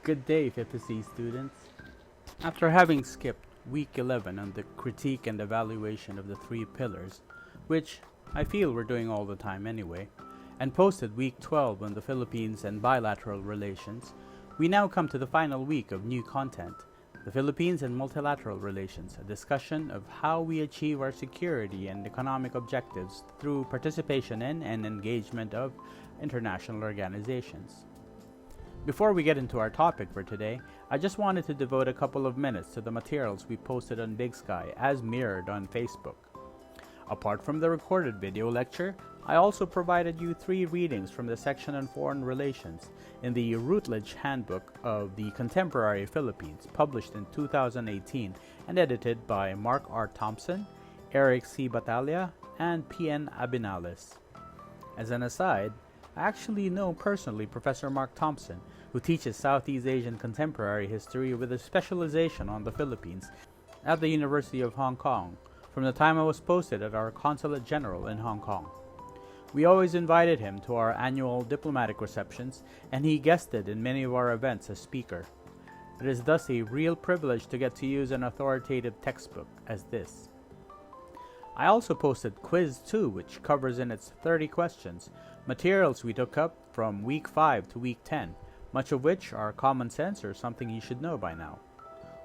Good day, FFC students. After having skipped week 11 on the critique and evaluation of the three pillars, which I feel we're doing all the time anyway, and posted week 12 on the Philippines and bilateral relations, we now come to the final week of new content, the Philippines and multilateral relations, a discussion of how we achieve our security and economic objectives through participation in and engagement of international organizations. Before we get into our topic for today, I just wanted to devote a couple of minutes to the materials we posted on Big Sky as mirrored on Facebook. Apart from the recorded video lecture, I also provided you 3 readings from the section on foreign relations in the Routledge Handbook of the Contemporary Philippines, published in 2018 and edited by Mark R. Thompson, Eric C. Batalha, and P.N. Abinales. As an aside, I actually know personally Professor Mark Thompson, who teaches Southeast Asian contemporary history with a specialization on the Philippines at the University of Hong Kong, from the time I was posted at our Consulate General in Hong Kong. We always invited him to our annual diplomatic receptions, and he guested in many of our events as speaker. It is thus a real privilege to get to use an authoritative textbook as this. I also posted Quiz 2, which covers in its 30 questions materials we took up from week 5 to week 10, much of which are common sense or something you should know by now.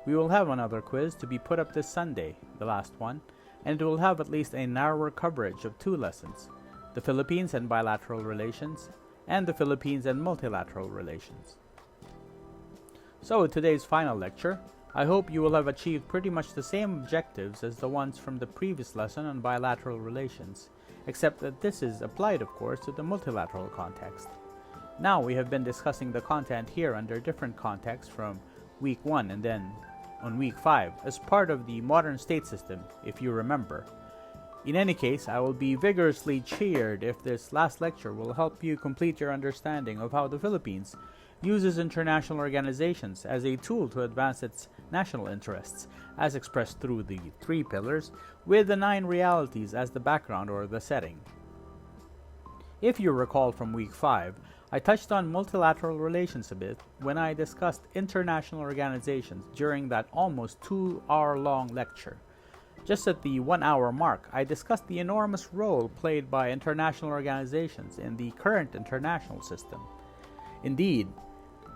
We will have another quiz to be put up this Sunday, the last one, and it will have at least a narrower coverage of 2 lessons, the Philippines and bilateral relations, and the Philippines and multilateral relations. So, today's final lecture, I hope you will have achieved pretty much the same objectives as the ones from the previous lesson on bilateral relations, except that this is applied, of course, to the multilateral context. Now we have been discussing the content here under different contexts from week 1 and then on week 5 as part of the modern state system, if you remember. In any case, I will be vigorously cheered if this last lecture will help you complete your understanding of how the Philippines uses international organizations as a tool to advance its national interests, as expressed through the 3 pillars, with the 9 realities as the background or the setting. If you recall from week 5, I touched on multilateral relations a bit when I discussed international organizations during that almost 2-hour-long lecture. Just at the 1-hour mark, I discussed the enormous role played by international organizations in the current international system. Indeed,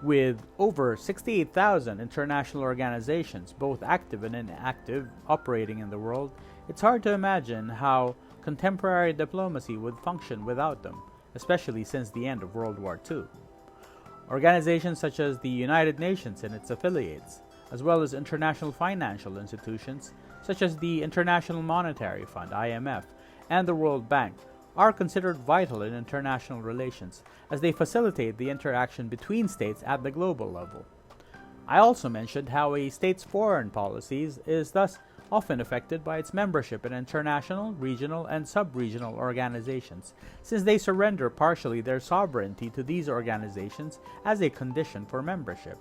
with over 68,000 international organizations, both active and inactive, operating in the world, it's hard to imagine how contemporary diplomacy would function without them, especially since the end of World War II. Organizations such as the United Nations and its affiliates, as well as international financial institutions such as the International Monetary Fund, IMF, and the World Bank, are considered vital in international relations as they facilitate the interaction between states at the global level. I also mentioned how a state's foreign policies is thus often affected by its membership in international, regional, and sub-regional organizations, since they surrender partially their sovereignty to these organizations as a condition for membership.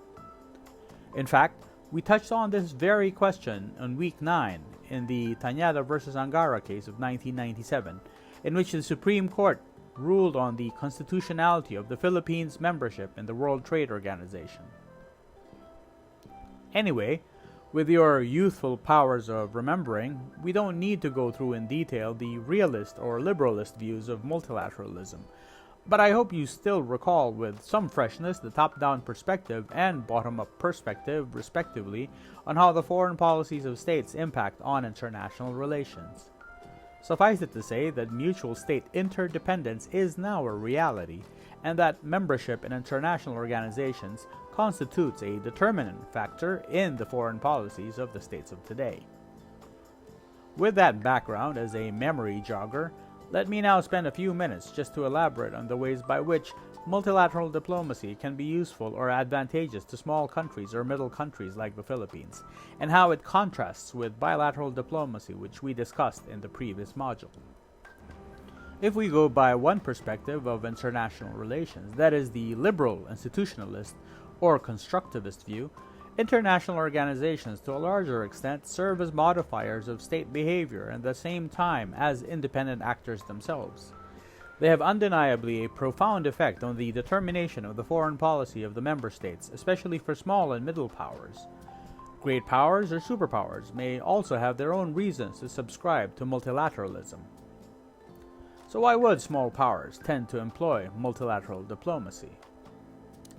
In fact, we touched on this very question on week 9 in the Tañada versus Angara case of 1997, in which the Supreme Court ruled on the constitutionality of the Philippines' membership in the World Trade Organization. Anyway, with your youthful powers of remembering, we don't need to go through in detail the realist or liberalist views of multilateralism, but I hope you still recall with some freshness the top-down perspective and bottom-up perspective, respectively, on how the foreign policies of states impact on international relations. Suffice it to say that mutual state interdependence is now a reality, and that membership in international organizations constitutes a determinant factor in the foreign policies of the states of today. With that background as a memory jogger, let me now spend a few minutes just to elaborate on the ways by which multilateral diplomacy can be useful or advantageous to small countries or middle countries like the Philippines, and how it contrasts with bilateral diplomacy, which we discussed in the previous module. If we go by one perspective of international relations, that is the liberal institutionalist or constructivist view, international organizations to a larger extent serve as modifiers of state behavior at the same time as independent actors themselves. They have undeniably a profound effect on the determination of the foreign policy of the member states, especially for small and middle powers. Great powers or superpowers may also have their own reasons to subscribe to multilateralism. So why would small powers tend to employ multilateral diplomacy?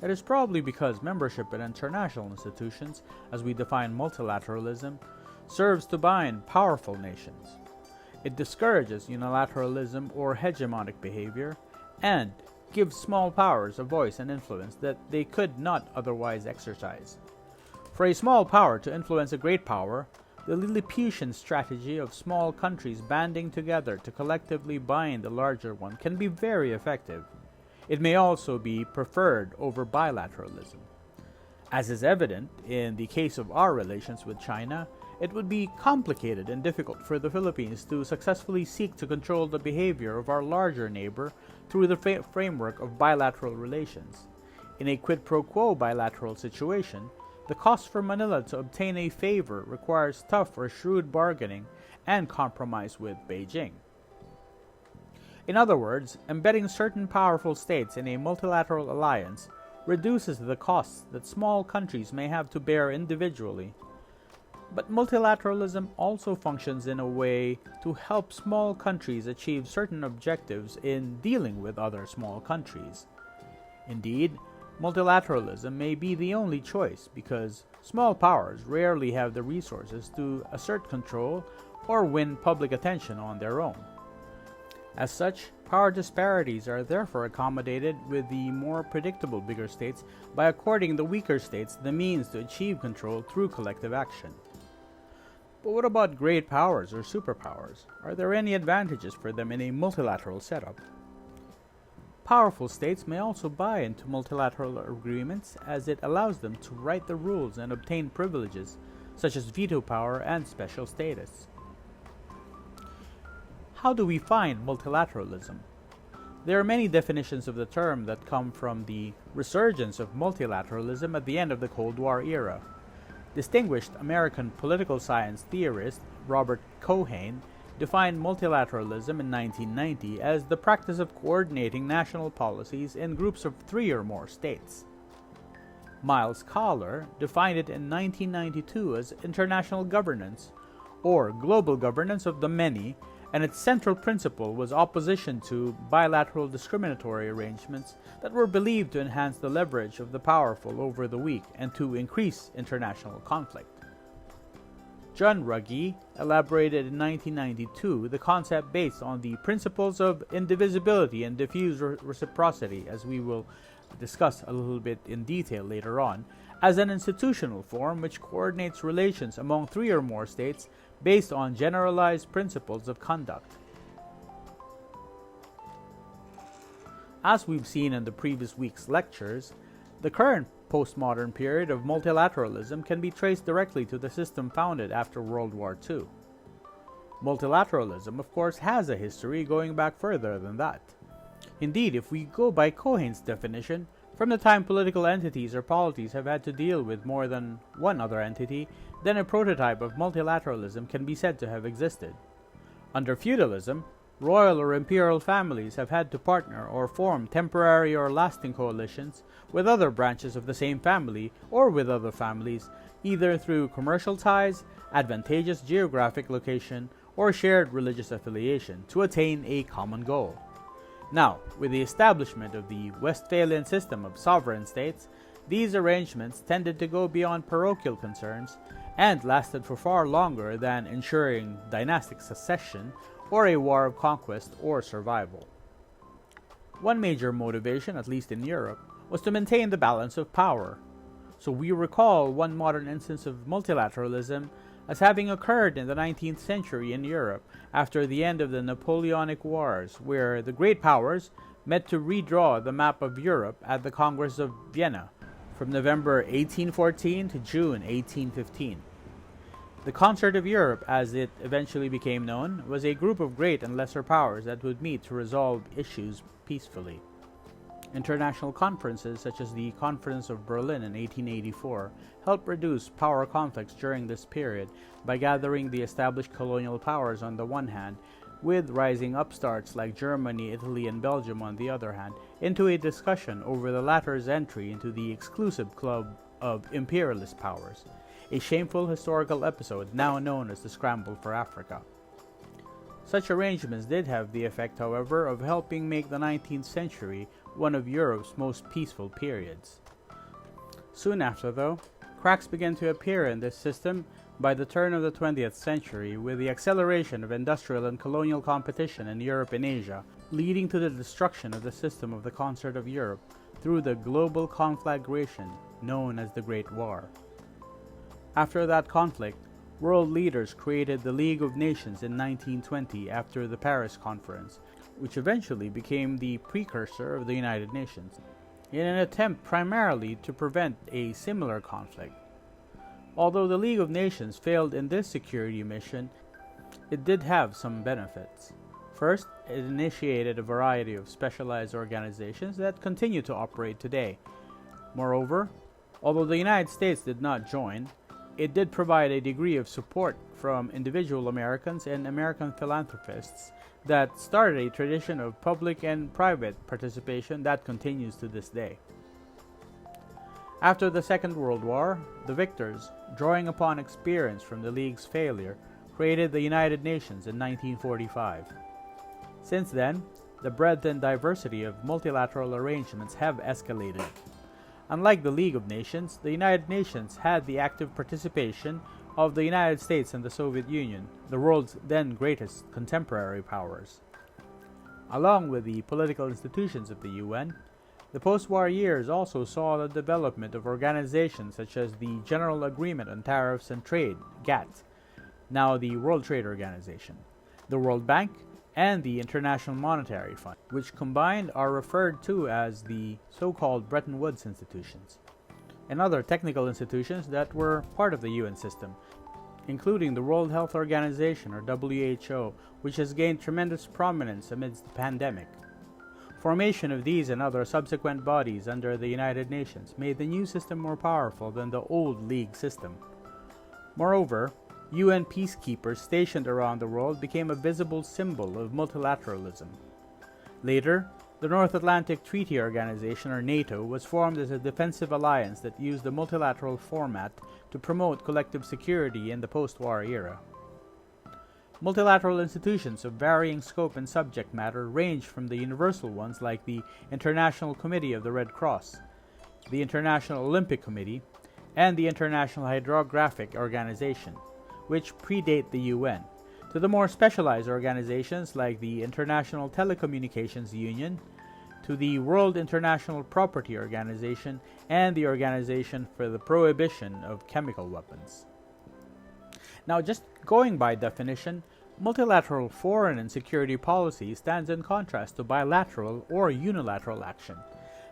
It is probably because membership in international institutions, as we define multilateralism, serves to bind powerful nations. It discourages unilateralism or hegemonic behavior, and gives small powers a voice and influence that they could not otherwise exercise. For a small power to influence a great power, the Lilliputian strategy of small countries banding together to collectively bind the larger one can be very effective. It may also be preferred over bilateralism. As is evident in the case of our relations with China, it would be complicated and difficult for the Philippines to successfully seek to control the behavior of our larger neighbor through the framework of bilateral relations. In a quid pro quo bilateral situation, the cost for Manila to obtain a favor requires tough or shrewd bargaining and compromise with Beijing. In other words, embedding certain powerful states in a multilateral alliance reduces the costs that small countries may have to bear individually. But multilateralism also functions in a way to help small countries achieve certain objectives in dealing with other small countries. Indeed, multilateralism may be the only choice because small powers rarely have the resources to assert control or win public attention on their own. As such, power disparities are therefore accommodated with the more predictable bigger states by according the weaker states the means to achieve control through collective action. But what about great powers or superpowers? Are there any advantages for them in a multilateral setup? Powerful states may also buy into multilateral agreements as it allows them to write the rules and obtain privileges such as veto power and special status. How do we find multilateralism? There are many definitions of the term that come from the resurgence of multilateralism at the end of the Cold War era. Distinguished American political science theorist Robert Cohen defined multilateralism in 1990 as the practice of coordinating national policies in groups of 3 or more states. Miles Kahler defined it in 1992 as international governance, or global governance of the many, and its central principle was opposition to bilateral discriminatory arrangements that were believed to enhance the leverage of the powerful over the weak and to increase international conflict. John Ruggie elaborated in 1992 the concept based on the principles of indivisibility and diffuse reciprocity, as we will discuss a little bit in detail later on, as an institutional form which coordinates relations among 3 or more states based on generalized principles of conduct. As we've seen in the previous week's lectures, the current postmodern period of multilateralism can be traced directly to the system founded after World War II. Multilateralism, of course, has a history going back further than that. Indeed, if we go by Cohen's definition, from the time political entities or polities have had to deal with more than one other entity, then a prototype of multilateralism can be said to have existed. Under feudalism, royal or imperial families have had to partner or form temporary or lasting coalitions with other branches of the same family or with other families, either through commercial ties, advantageous geographic location, or shared religious affiliation to attain a common goal. Now, with the establishment of the Westphalian system of sovereign states, these arrangements tended to go beyond parochial concerns and lasted for far longer than ensuring dynastic succession or a war of conquest or survival. One major motivation, at least in Europe, was to maintain the balance of power. So we recall one modern instance of multilateralism as having occurred in the 19th century in Europe after the end of the Napoleonic Wars, where the great powers met to redraw the map of Europe at the Congress of Vienna from November 1814 to June 1815. The Concert of Europe, as it eventually became known, was a group of great and lesser powers that would meet to resolve issues peacefully. International conferences such as the Conference of Berlin in 1884 helped reduce power conflicts during this period by gathering the established colonial powers on the one hand with rising upstarts like Germany, Italy, and Belgium on the other hand, into a discussion over the latter's entry into the exclusive club of imperialist powers, a shameful historical episode now known as the Scramble for Africa. Such arrangements did have the effect, however, of helping make the 19th century one of Europe's most peaceful periods. Soon after, though, cracks began to appear in this system by the turn of the 20th century, with the acceleration of industrial and colonial competition in Europe and Asia, leading to the destruction of the system of the concert of Europe through the global conflagration known as the Great War. After that conflict, world leaders created the League of Nations in 1920 after the Paris Conference, which eventually became the precursor of the United Nations, in an attempt primarily to prevent a similar conflict. Although the League of Nations failed in this security mission, it did have some benefits. First, it initiated a variety of specialized organizations that continue to operate today. Moreover, although the United States did not join, it did provide a degree of support from individual Americans and American philanthropists that started a tradition of public and private participation that continues to this day. After the Second World War, the victors, drawing upon experience from the League's failure, created the United Nations in 1945. Since then, the breadth and diversity of multilateral arrangements have escalated. Unlike the League of Nations, the United Nations had the active participation of the United States and the Soviet Union, the world's then greatest contemporary powers. Along with the political institutions of the UN, the post-war years also saw the development of organizations such as the General Agreement on Tariffs and Trade, GATT, now the World Trade Organization, the World Bank, and the International Monetary Fund, which combined are referred to as the so-called Bretton Woods institutions, and other technical institutions that were part of the UN system, including the World Health Organization, or WHO, which has gained tremendous prominence amidst the pandemic. Formation of these and other subsequent bodies under the United Nations made the new system more powerful than the old League system. Moreover, UN peacekeepers stationed around the world became a visible symbol of multilateralism. Later, the North Atlantic Treaty Organization, or NATO, was formed as a defensive alliance that used the multilateral format to promote collective security in the post-war era. Multilateral institutions of varying scope and subject matter range from the universal ones like the International Committee of the Red Cross, the International Olympic Committee, and the International Hydrographic Organization, which predate the UN, to the more specialized organizations like the International Telecommunications Union, to the World International Property Organization, and the Organization for the Prohibition of Chemical Weapons. Now, just going by definition, multilateral foreign and security policy stands in contrast to bilateral or unilateral action.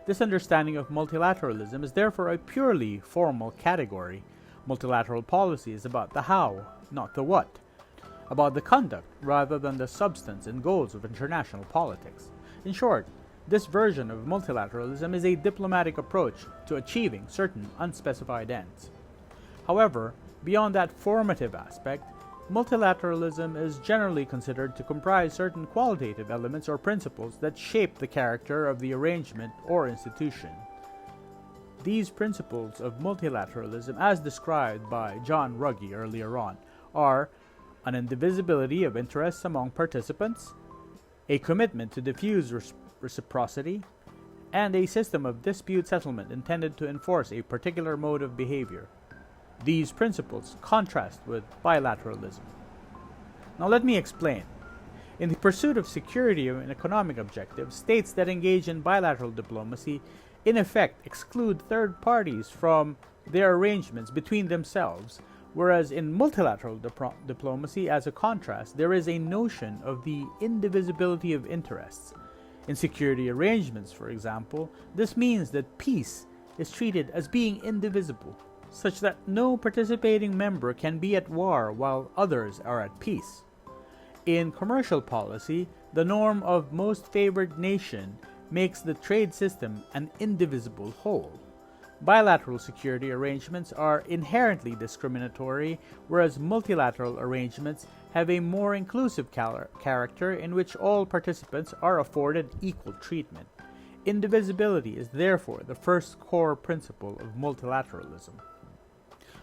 This understanding of multilateralism is therefore a purely formal category. Multilateral policy is about the how, not the what, about the conduct rather than the substance and goals of international politics. In short, this version of multilateralism is a diplomatic approach to achieving certain unspecified ends. However, beyond that formative aspect, multilateralism is generally considered to comprise certain qualitative elements or principles that shape the character of the arrangement or institution. These principles of multilateralism, as described by John Ruggie earlier on, are an indivisibility of interests among participants, a commitment to diffuse reciprocity, and a system of dispute settlement intended to enforce a particular mode of behavior. These principles contrast with bilateralism. Now let me explain. In the pursuit of security and economic objectives, states that engage in bilateral diplomacy in effect exclude third parties from their arrangements between themselves, whereas in multilateral diplomacy, as a contrast, there is a notion of the indivisibility of interests. In security arrangements, for example, this means that peace is treated as being indivisible, such that no participating member can be at war while others are at peace. In commercial policy, the norm of most favored nation makes the trade system an indivisible whole. Bilateral security arrangements are inherently discriminatory, whereas multilateral arrangements have a more inclusive character in which all participants are afforded equal treatment. Indivisibility is therefore the first core principle of multilateralism.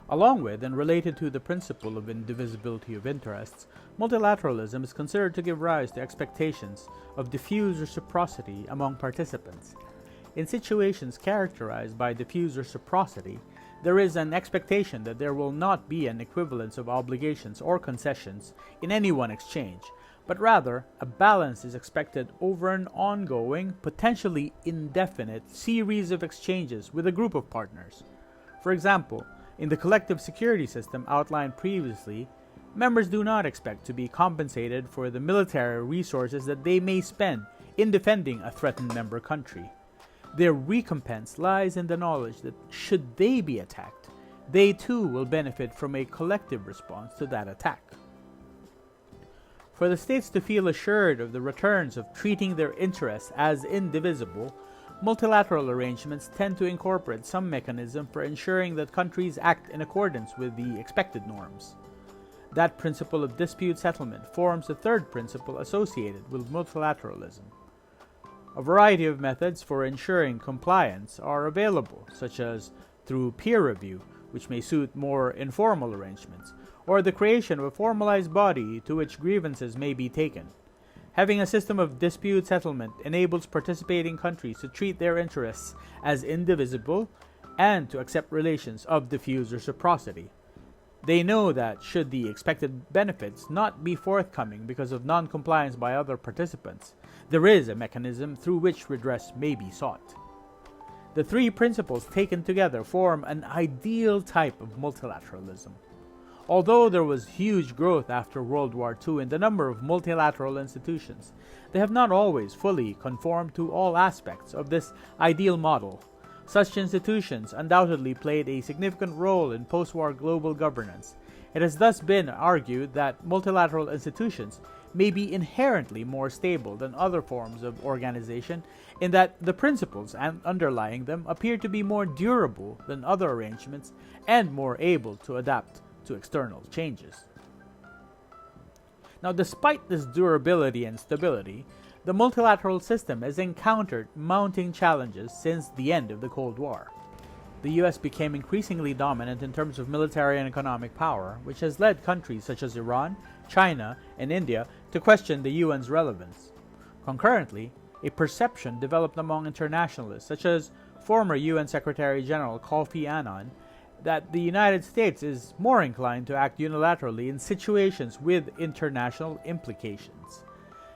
Along with and related to the principle of indivisibility of interests, multilateralism is considered to give rise to expectations of diffuse reciprocity among participants. In situations characterized by diffuse reciprocity, there is an expectation that there will not be an equivalence of obligations or concessions in any one exchange, but rather a balance is expected over an ongoing, potentially indefinite series of exchanges with a group of partners. For example, in the collective security system outlined previously, members do not expect to be compensated for the military resources that they may spend in defending a threatened member country. Their recompense lies in the knowledge that should they be attacked, they too will benefit from a collective response to that attack. For the states to feel assured of the returns of treating their interests as indivisible, multilateral arrangements tend to incorporate some mechanism for ensuring that countries act in accordance with the expected norms. That principle of dispute settlement forms the third principle associated with multilateralism. A variety of methods for ensuring compliance are available, such as through peer review, which may suit more informal arrangements, or the creation of a formalized body to which grievances may be taken. Having a system of dispute settlement enables participating countries to treat their interests as indivisible and to accept relations of diffuse reciprocity. They know that should the expected benefits not be forthcoming because of non-compliance by other participants, there is a mechanism through which redress may be sought. The three principles taken together form an ideal type of multilateralism. Although there was huge growth after World War II in the number of multilateral institutions, they have not always fully conformed to all aspects of this ideal model. Such institutions undoubtedly played a significant role in post-war global governance. It has thus been argued that multilateral institutions may be inherently more stable than other forms of organization in that the principles underlying them appear to be more durable than other arrangements and more able to adapt to external changes. Now, despite this durability and stability, the multilateral system has encountered mounting challenges since the end of the Cold War. The US became increasingly dominant in terms of military and economic power, which has led countries such as Iran, China, and India to question the UN's relevance. Concurrently, a perception developed among internationalists, such as former UN Secretary General Kofi Annan, that the United States is more inclined to act unilaterally in situations with international implications.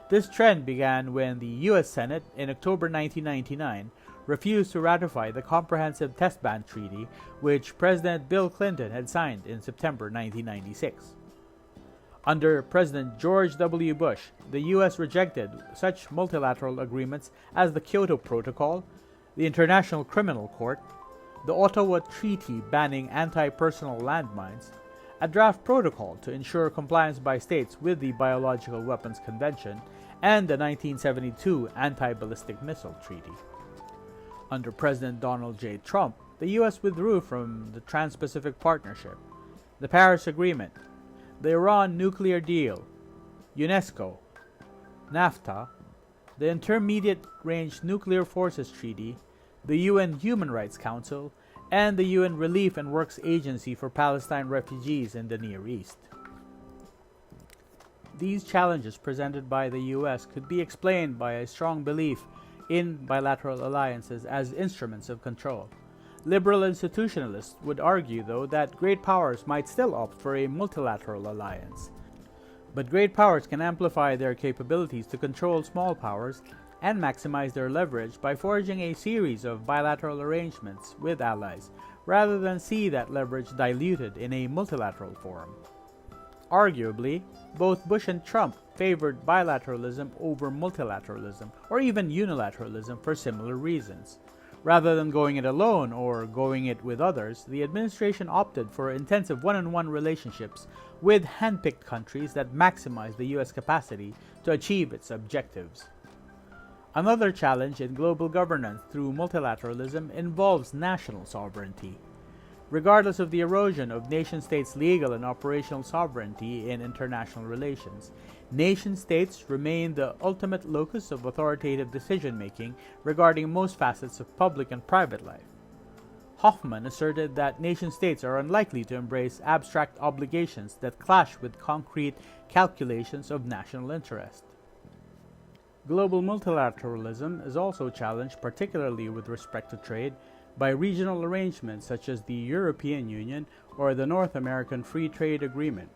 This trend began when the U.S. Senate, in October 1999, refused to ratify the Comprehensive Test Ban Treaty, which President Bill Clinton had signed in September 1996. Under President George W. Bush, the U.S. rejected such multilateral agreements as the Kyoto Protocol, the International Criminal Court, the Ottawa Treaty banning anti-personnel landmines, a draft protocol to ensure compliance by states with the Biological Weapons Convention, and the 1972 Anti-Ballistic Missile Treaty. Under President Donald J. Trump, the U.S. withdrew from the Trans-Pacific Partnership, the Paris Agreement, the Iran nuclear deal, UNESCO, NAFTA, the Intermediate Range Nuclear Forces Treaty, the UN Human Rights Council, and the UN Relief and Works Agency for Palestine refugees in the Near East. These challenges presented by the US could be explained by a strong belief in bilateral alliances as instruments of control. Liberal institutionalists would argue, though, that great powers might still opt for a multilateral alliance. But great powers can amplify their capabilities to control small powers and maximize their leverage by forging a series of bilateral arrangements with allies, rather than see that leverage diluted in a multilateral forum. Arguably, both Bush and Trump favored bilateralism over multilateralism, or even unilateralism, for similar reasons. Rather than going it alone or going it with others, the administration opted for intensive one-on-one relationships with hand-picked countries that maximize the U.S. capacity to achieve its objectives. Another challenge in global governance through multilateralism involves national sovereignty. regardless of the erosion of nation-states' legal and operational sovereignty in international relations. Nation-states remain the ultimate locus of authoritative decision-making regarding most facets of public and private life. Hoffman asserted that nation-states are unlikely to embrace abstract obligations that clash with concrete calculations of national interest. Global multilateralism is also challenged, particularly with respect to trade, by regional arrangements such as the European Union or the North American Free Trade Agreement,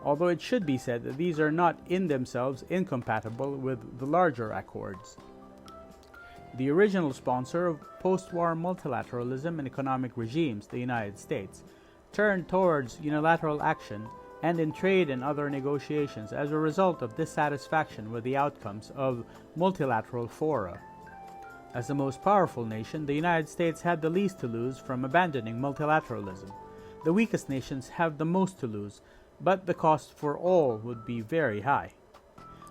although it should be said that these are not in themselves incompatible with the larger accords. The original sponsor of post-war multilateralism and economic regimes, the United States, turned towards unilateral action and in trade and other negotiations as a result of dissatisfaction with the outcomes of multilateral fora. As the most powerful nation, the United States had the least to lose from abandoning multilateralism. The weakest nations have the most to lose, but the cost for all would be very high.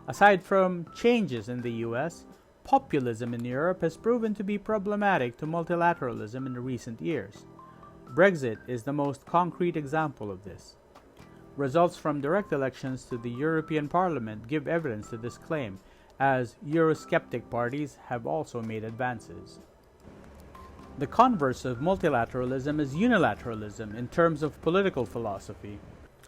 Aside from changes in the US, populism in Europe has proven to be problematic to multilateralism in recent years. Brexit is the most concrete example of this. Results from direct elections to the European Parliament give evidence to this claim, as Eurosceptic parties have also made advances. The converse of multilateralism is unilateralism in terms of political philosophy.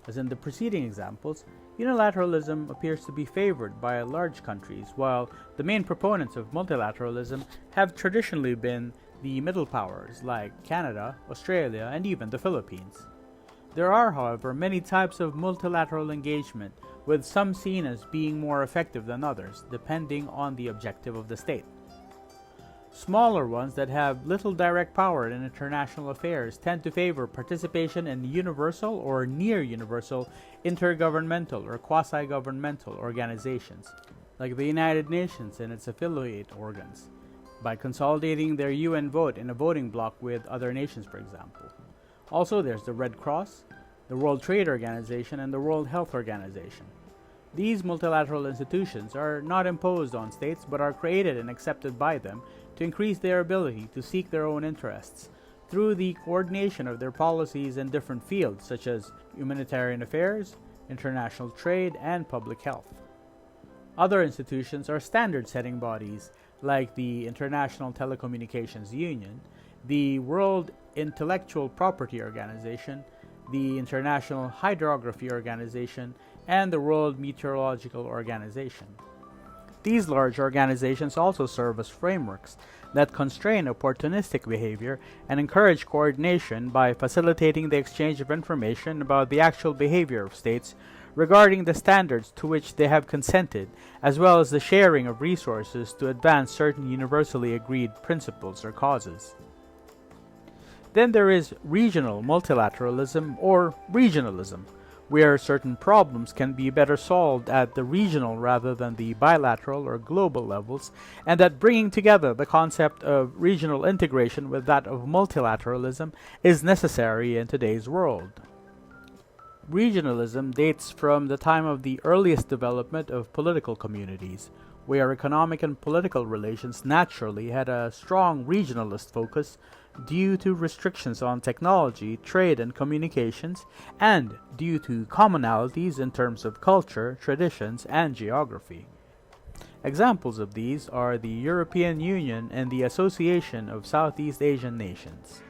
As in the preceding examples, unilateralism appears to be favored by large countries, while the main proponents of multilateralism have traditionally been the middle powers like Canada, Australia, and even the Philippines. There are, however, many types of multilateral engagement, with some seen as being more effective than others, depending on the objective of the state. Smaller ones that have little direct power in international affairs tend to favor participation in universal or near-universal intergovernmental or quasi-governmental organizations, like the United Nations and its affiliate organs, by consolidating their UN vote in a voting bloc with other nations, for example. Also, there's the Red Cross, the World Trade Organization, and the World Health Organization. These multilateral institutions are not imposed on states but are created and accepted by them to increase their ability to seek their own interests through the coordination of their policies in different fields such as humanitarian affairs, international trade, and public health. Other institutions are standard-setting bodies like the International Telecommunications Union, the World Intellectual Property Organization, the International Hydrography Organization, and the World Meteorological Organization. These large organizations also serve as frameworks that constrain opportunistic behavior and encourage coordination by facilitating the exchange of information about the actual behavior of states regarding the standards to which they have consented, as well as the sharing of resources to advance certain universally agreed principles or causes. Then there is regional multilateralism or regionalism, where certain problems can be better solved at the regional rather than the bilateral or global levels, and that bringing together the concept of regional integration with that of multilateralism is necessary in today's world. Regionalism dates from the time of the earliest development of political communities, where economic and political relations naturally had a strong regionalist focus due to restrictions on technology, trade, and communications, and due to commonalities in terms of culture, traditions, and geography. Examples of these are the European Union and the Association of Southeast Asian Nations.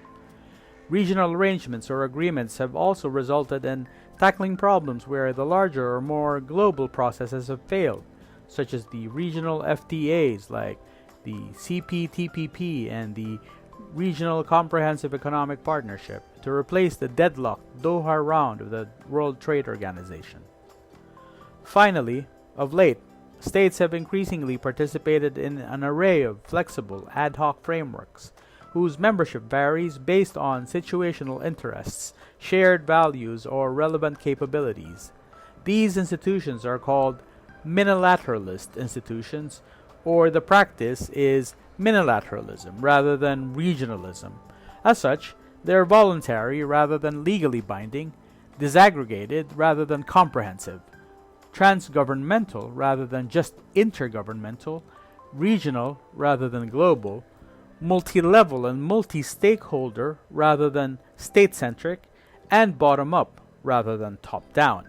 Regional arrangements or agreements have also resulted in tackling problems where the larger or more global processes have failed, such as the regional FTAs like the CPTPP and the Regional Comprehensive Economic Partnership, to replace the deadlocked Doha round of the World Trade Organization. Finally, of late, states have increasingly participated in an array of flexible ad hoc frameworks whose membership varies based on situational interests, shared values, or relevant capabilities. These institutions are called minilateralist institutions, or the practice is minilateralism rather than regionalism. As such, they are voluntary rather than legally binding, disaggregated rather than comprehensive, transgovernmental rather than just intergovernmental, regional rather than global, multi-level and multi-stakeholder rather than state-centric, and bottom-up rather than top-down.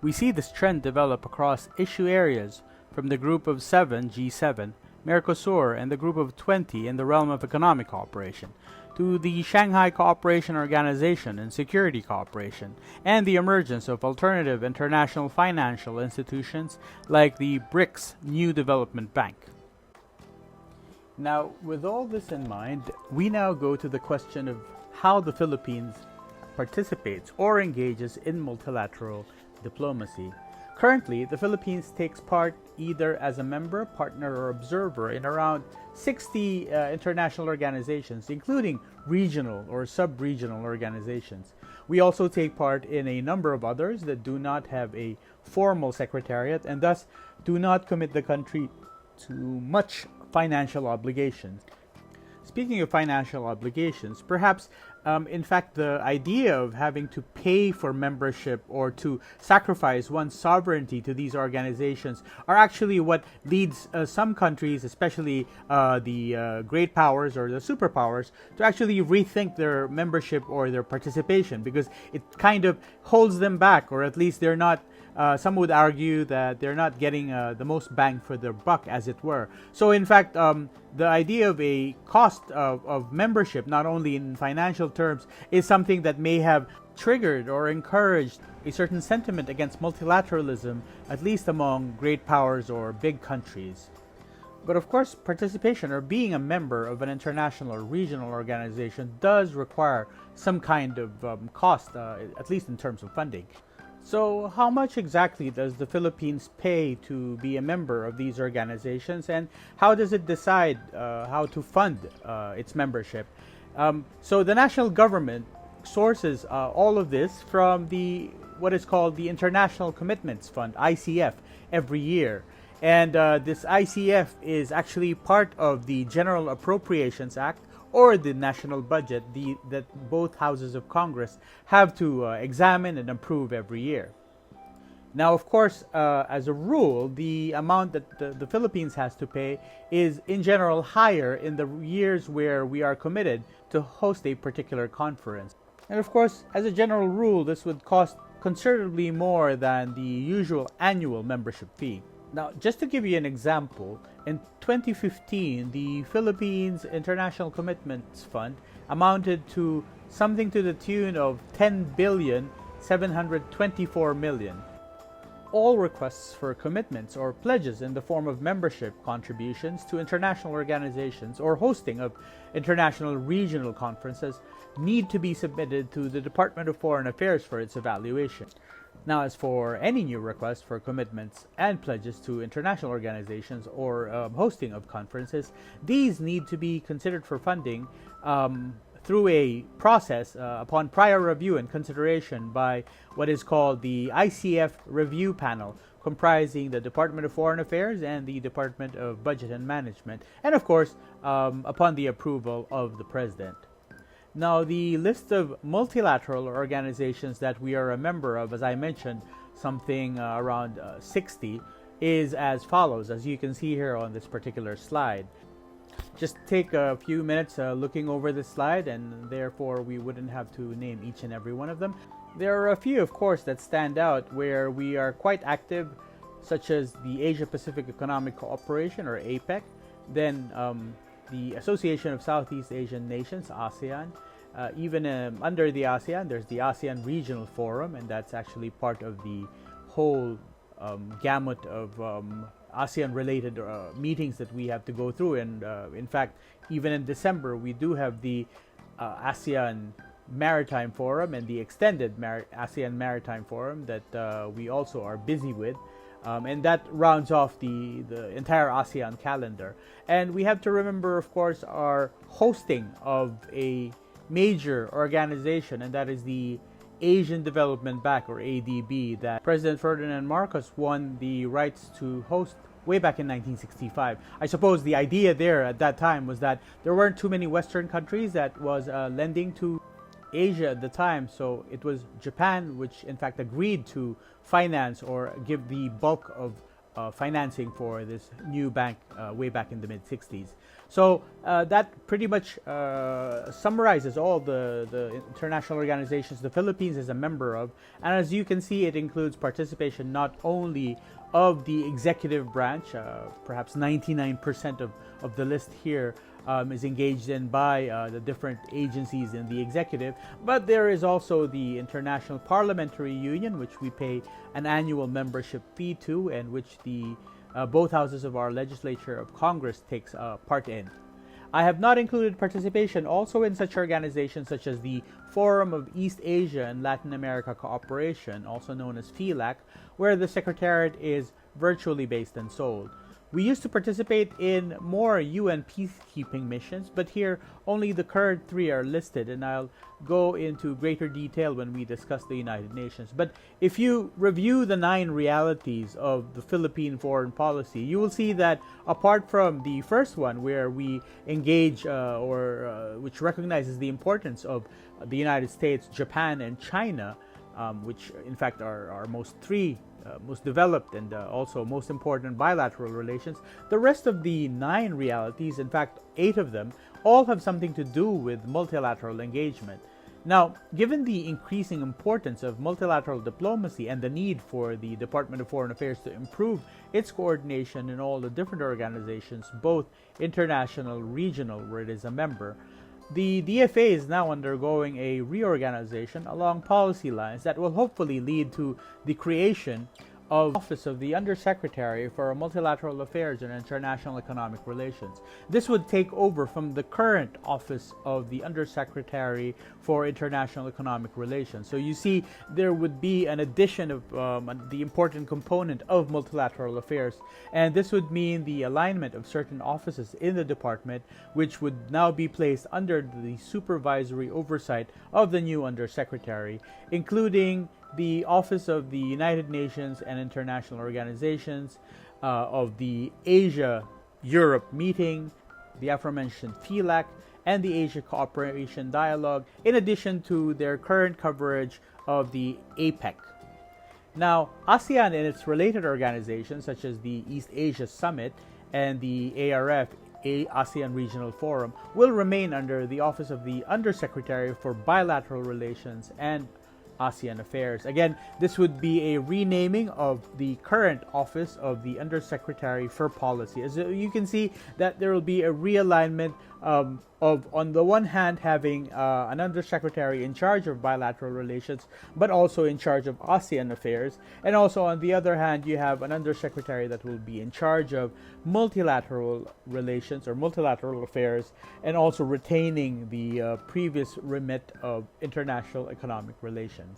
We see this trend develop across issue areas from the Group of 7, G7, Mercosur, and the Group of 20 in the realm of economic cooperation, to the Shanghai Cooperation Organization and security cooperation, and the emergence of alternative international financial institutions like the BRICS New Development Bank. Now, with all this in mind, we now go to the question of how the Philippines participates or engages in multilateral diplomacy. Currently, the Philippines takes part either as a member, partner, or observer in around 60 international organizations, including regional or sub-regional organizations. We also take part in a number of others that do not have a formal secretariat and thus do not commit the country to much financial obligations. Speaking of financial obligations, perhaps in fact the idea of having to pay for membership or to sacrifice one's sovereignty to these organizations are actually what leads some countries, especially the great powers or the superpowers, to actually rethink their membership or their participation, because it kind of holds them back, or at least they're not some would argue that they're not getting the most bang for their buck, as it were. So in fact, the idea of a cost of membership, not only in financial terms, is something that may have triggered or encouraged a certain sentiment against multilateralism, at least among great powers or big countries. But of course, participation or being a member of an international or regional organization does require some kind of cost, at least in terms of funding. So how much exactly does the Philippines pay to be a member of these organizations, and how does it decide how to fund its membership? So the national government sources all of this from what is called the International Commitments Fund, ICF, every year. And this ICF is actually part of the General Appropriations Act, or the national budget that both houses of Congress have to examine and approve every year. Now, of course, as a rule, the amount that the Philippines has to pay is in general higher in the years where we are committed to host a particular conference. And of course, as a general rule, this would cost considerably more than the usual annual membership fee. Now, just to give you an example, in 2015, the Philippines International Commitments Fund amounted to something to the tune of 10,724 million. All requests for commitments or pledges in the form of membership contributions to international organizations or hosting of international regional conferences need to be submitted to the Department of Foreign Affairs for its evaluation. Now, as for any new requests for commitments and pledges to international organizations or hosting of conferences, these need to be considered for funding through a process upon prior review and consideration by what is called the ICF Review Panel, comprising the Department of Foreign Affairs and the Department of Budget and Management, and of course, upon the approval of the President. Now, the list of multilateral organizations that we are a member of, as I mentioned, something around 60, is as follows, as you can see here on this particular slide. Just take a few minutes looking over this slide, and therefore we wouldn't have to name each and every one of them. There are a few, of course, that stand out where we are quite active, such as the Asia-Pacific Economic Cooperation, or APEC, then the Association of Southeast Asian Nations, ASEAN. Even under the ASEAN, there's the ASEAN Regional Forum, and that's actually part of the whole gamut of ASEAN-related meetings that we have to go through. And in fact, even in December, we do have the ASEAN Maritime Forum and the extended ASEAN Maritime Forum that we also are busy with. And that rounds off the entire ASEAN calendar. And we have to remember, of course, our hosting of a major organization, and that is the Asian Development Bank, or ADB, that President Ferdinand Marcos won the rights to host way back in 1965. I suppose the idea there at that time was that there weren't too many Western countries that was lending to Asia at the time, so it was Japan which in fact agreed to finance or give the bulk of financing for this new bank way back in the mid 60s. So that pretty much summarizes all the international organizations the Philippines is a member of. And as you can see, it includes participation not only of the executive branch, perhaps 99% of the list here is engaged in by the different agencies in the executive, but there is also the International Parliamentary Union, which we pay an annual membership fee to, and which the both houses of our legislature of Congress takes part in. I have not included participation also in such organizations such as the Forum of East Asia and Latin America Cooperation, also known as FELAC, where the Secretariat is virtually based in Seoul. We used to participate in more UN peacekeeping missions, but here only the current 3 are listed, and I'll go into greater detail when we discuss the United Nations. But if you review the 9 realities of the Philippine foreign policy, you will see that apart from the first one, where we engage which recognizes the importance of the United States, Japan, and China, which in fact are our most developed and also most important bilateral relations. The rest of the 9 realities, in fact 8 of them, all have something to do with multilateral engagement. Now, given the increasing importance of multilateral diplomacy and the need for the Department of Foreign Affairs to improve its coordination in all the different organizations, both international, regional, where it is a member, the DFA is now undergoing a reorganization along policy lines that will hopefully lead to the creation of the Office of the Undersecretary for Multilateral Affairs and International Economic Relations. This would take over from the current Office of the Undersecretary for International Economic Relations. So you see, there would be an addition of the important component of multilateral affairs, and this would mean the alignment of certain offices in the department, which would now be placed under the supervisory oversight of the new Undersecretary, including the Office of the United Nations and International Organizations, of the Asia-Europe meeting, the aforementioned FELAC, and the Asia Cooperation Dialogue, in addition to their current coverage of the APEC. Now, ASEAN and its related organizations, such as the East Asia Summit and the ARF, ASEAN Regional Forum, will remain under the Office of the Undersecretary for Bilateral Relations and ASEAN Affairs. Again, this would be a renaming of the current Office of the Undersecretary for Policy. As you can see, that there will be a realignment of, on the one hand, having an Undersecretary in charge of bilateral relations, but also in charge of ASEAN affairs. And also, on the other hand, you have an Undersecretary that will be in charge of multilateral relations or multilateral affairs, and also retaining the previous remit of international economic relations.